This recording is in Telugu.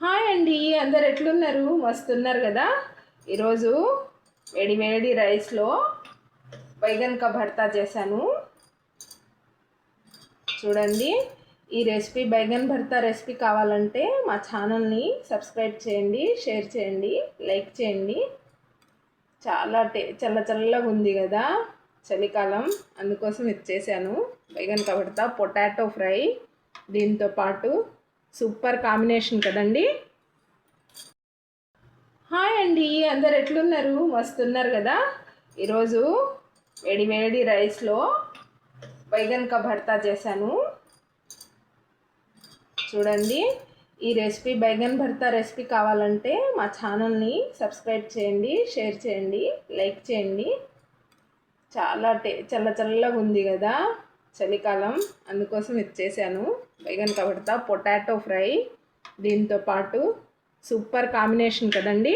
హాయ్ అండి, అందరు ఎట్లున్నారు? మస్తున్నారు కదా. ఈరోజు వేడి వేడి రైస్లో బైగన్ కా భర్తా చేశాను. చూడండి, ఈ రెసిపీ బైగన్ భర్తా రెసిపీ కావాలంటే మా ఛానల్ని సబ్స్క్రైబ్ చేయండి, షేర్ చేయండి, లైక్ చేయండి. చాలా చల్ల చల్లగా ఉంది కదా, చలికాలం, అందుకోసం ఇది చేశాను. బైగన్ కా భర్తా పొటాటో ఫ్రై, దీంతో పాటు సూపర్ కాంబినేషన్ కదండి. హాయ్ అండి, అందరు ఎట్లున్నారు? మస్తున్నారు కదా. ఈరోజు వేడి వేడి రైస్లో బైగన్ కా భర్తా చేశాను. చూడండి, ఈ రెసిపీ బైగన్ భర్తా రెసిపీ కావాలంటే మా ఛానల్ని సబ్స్క్రైబ్ చేయండి, షేర్ చేయండి, లైక్ చేయండి. చాలా చల్ల చల్లగా ఉంది కదా, చలికాలం, అందుకోసం ఇది చేశాను. బైగన్ కా భర్తా పొటాటో ఫ్రై, దీంతో పాటు సూపర్ కాంబినేషన్ కదండి.